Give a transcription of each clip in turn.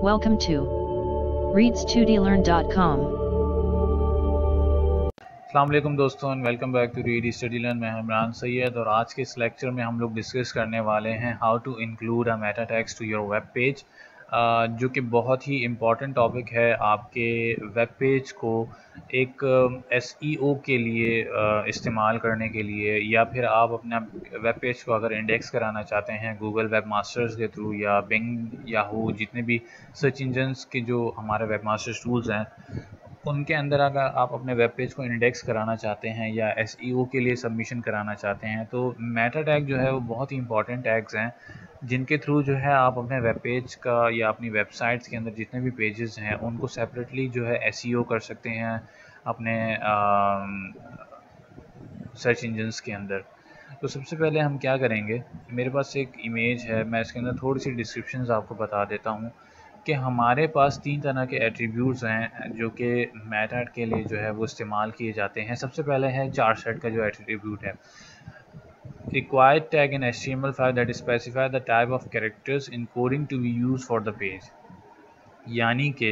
Welcome to readstudylearn.com. अस्सलाम वालेकुम दोस्तों and welcome back to read study learn. मैं इमरान सैयद और आज के इस लेक्चर में हम लोग डिस्कस करने वाले हैं how to include a meta text to your web page, जो कि बहुत ही इम्पॉर्टेंट टॉपिक है आपके वेब पेज को एक एसईओ के लिए इस्तेमाल करने के लिए, या फिर आप अपना वेब पेज को अगर इंडेक्स कराना चाहते हैं गूगल वेब मास्टर्स के थ्रू या बिंग याहू जितने भी सर्च इंजन्स के जो हमारे वेब मास्टर्स टूल्स हैं उनके अंदर अगर आप अपने वेब पेज को इंडेक्स कराना चाहते हैं या एसईओ के लिए सबमिशन कराना चाहते हैं तो मेटा टैग जो है वो बहुत ही इंपॉर्टेंट टैग्स हैं जिनके थ्रू जो है आप अपने वेब पेज का या अपनी वेबसाइट्स के अंदर जितने भी पेजेस हैं उनको सेपरेटली जो है एसईओ कर सकते हैं अपने सर्च इंजन्स के अंदर। तो सबसे पहले हम क्या करेंगे, मेरे पास एक इमेज है, मैं इसके अंदर थोड़ी सी डिस्क्रिप्शंस आपको बता देता हूँ कि हमारे पास 3 तरह के एट्रीब्यूट्स हैं जो कि मेटा के लिए जो है वो इस्तेमाल किए जाते हैं। सबसे पहले है चार सेट का जो एट्रीब्यूट है, required tag in HTML5 that specify the type of characters encoding to be used for the page। यानी कि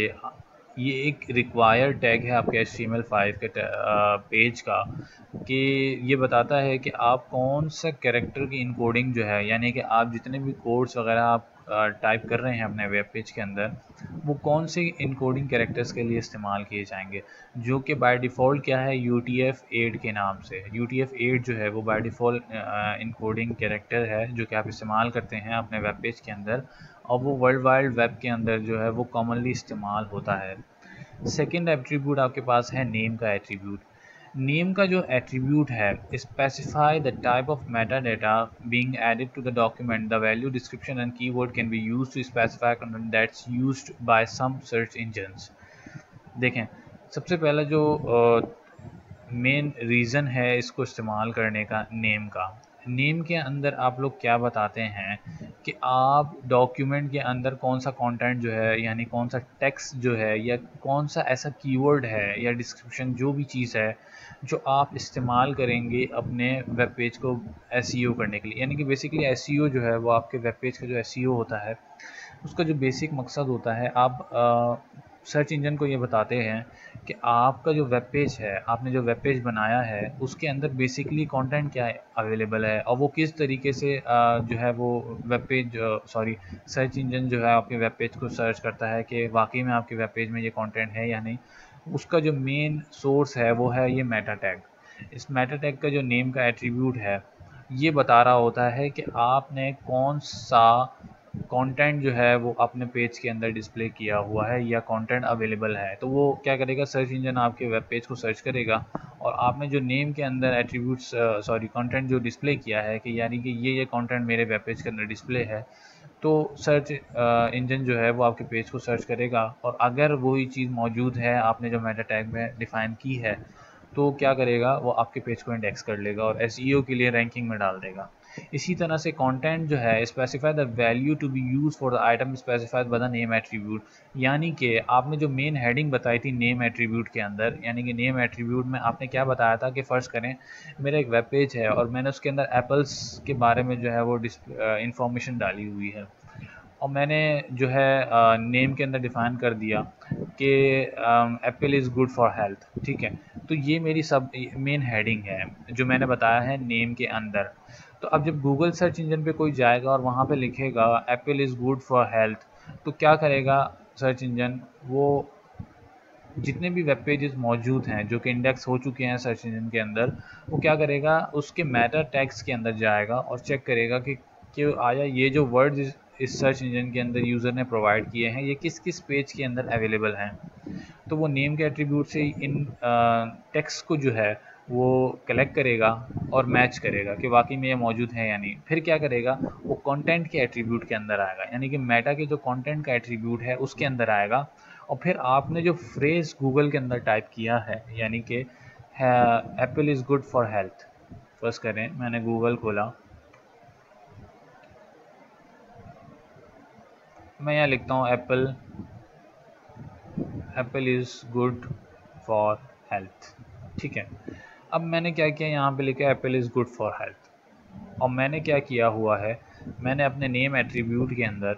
ये एक रिक्वायर्ड टैग है आपके HTML5 के पेज का कि ये बताता है कि आप कौन सा कैरेक्टर की इनकोडिंग जो है, यानी कि आप जितने भी कोड्स वगैरह आप टाइप कर रहे हैं अपने वेब पेज के अंदर वो कौन से इनकोडिंग कैरेक्टर्स के लिए इस्तेमाल किए जाएंगे, जो कि बाय डिफ़ॉल्ट क्या है UTF-8 के नाम से। UTF-8 जो है वो बाय डिफ़ॉल्ट इनकोडिंग कैरेक्टर है जो कि आप इस्तेमाल करते हैं अपने वेब पेज के अंदर और वो वर्ल्ड वाइड वेब के अंदर जो है वो कॉमनली इस्तेमाल होता है। सेकंड एट्रीब्यूट आपके पास है नेम का एट्रीब्यूट। नेम का जो एट्रीब्यूट है, specify the type of meta data being added to the document, the value description and keyword can be used to specify content that's used by some search engines. देखें, सबसे पहला जो main reason है इसको इस्तेमाल करने का नेम के अंदर आप लोग क्या बताते हैं कि आप डॉक्यूमेंट के अंदर कौन सा कंटेंट जो है, यानी कौन सा टेक्स्ट जो है या कौन सा ऐसा कीवर्ड है या डिस्क्रिप्शन जो भी चीज़ है जो आप इस्तेमाल करेंगे अपने वेब पेज को एसईओ करने के लिए। यानी कि बेसिकली एसईओ जो है वो आपके वेब पेज का जो एसईओ होता है उसका जो बेसिक मकसद होता है, आप सर्च इंजन को ये बताते हैं कि आपका जो वेब पेज है, आपने जो वेब पेज बनाया है उसके अंदर बेसिकली कंटेंट क्या अवेलेबल है और वो किस तरीके से जो है वो वेब पेज सर्च इंजन जो है आपके वेब पेज को सर्च करता है कि वाकई में आपके वेब पेज में ये कंटेंट है या नहीं। उसका जो मेन सोर्स है वो है ये मेटा टैग। इस मेटा टैग का जो नेम का एट्रीब्यूट है ये बता रहा होता है कि आपने कौन सा कंटेंट जो है वो अपने पेज के अंदर डिस्प्ले किया हुआ है या कंटेंट अवेलेबल है। तो वो क्या करेगा, सर्च इंजन आपके वेब पेज को सर्च करेगा और आपने जो नेम के अंदर एट्रीब्यूट्स कंटेंट जो डिस्प्ले किया है कि यानी कि ये कंटेंट मेरे वेब पेज के अंदर डिस्प्ले है, तो सर्च इंजन जो है वो आपके पेज को सर्च करेगा और अगर वही चीज़ मौजूद है आपने जो मेटा टैग में डिफ़ाइन की है तो क्या करेगा, वो आपके पेज को इंडेक्स कर लेगा और एसईओ के लिए रैंकिंग में डाल देगा। इसी तरह से कंटेंट जो है, specify the value to be use for the item specified by the name attribute. यानी कि आपने जो मेन हेडिंग बताई थी नेम एट्रीब्यूट के अंदर, यानी कि नेम एट्रीब्यूट में आपने क्या बताया था कि फ़र्ज़ करें मेरा एक वेब पेज है और मैंने उसके अंदर एप्पल्स के बारे में जो है वो इंफॉर्मेशन डाली हुई है और मैंने जो है नेम के अंदर डिफ़ाइन कर दिया कि Apple is good for health. ठीक है, तो ये मेरी सब मेन हेडिंग है जो मैंने बताया है नेम के अंदर। तो अब जब गूगल सर्च इंजन पे कोई जाएगा और वहाँ पे लिखेगा Apple is good for health, तो क्या करेगा सर्च इंजन, वो जितने भी वेब पेजेस मौजूद हैं जो कि इंडेक्स हो चुके हैं सर्च इंजन के अंदर, वो क्या करेगा उसके मेटा टैग्स के अंदर जाएगा और चेक करेगा कि आया ये जो वर्ड्स इस सर्च इंजन के अंदर यूज़र ने प्रोवाइड किए हैं ये किस किस पेज के अंदर अवेलेबल हैं। तो वो नेम के एट्रीब्यूट से इन टेक्स्ट को जो है वो कलेक्ट करेगा और मैच करेगा कि वाकई में ये मौजूद है या नहीं। फिर क्या करेगा, वो कंटेंट के एट्रीब्यूट के अंदर आएगा, यानी कि मेटा के जो कंटेंट का एट्रीब्यूट है उसके अंदर आएगा और फिर आपने जो फ्रेज़ गूगल के अंदर टाइप किया है, यानी कि Apple is good for health, फर्ज करें मैंने गूगल खोला, मैं यहाँ लिखता हूँ Apple is good for health. ठीक है, अब मैंने क्या किया, यहाँ पे लिखा Apple is good for health और मैंने क्या किया हुआ है, मैंने अपने नेम एट्रीब्यूट के अंदर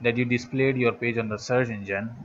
that you displayed your page on the search engine,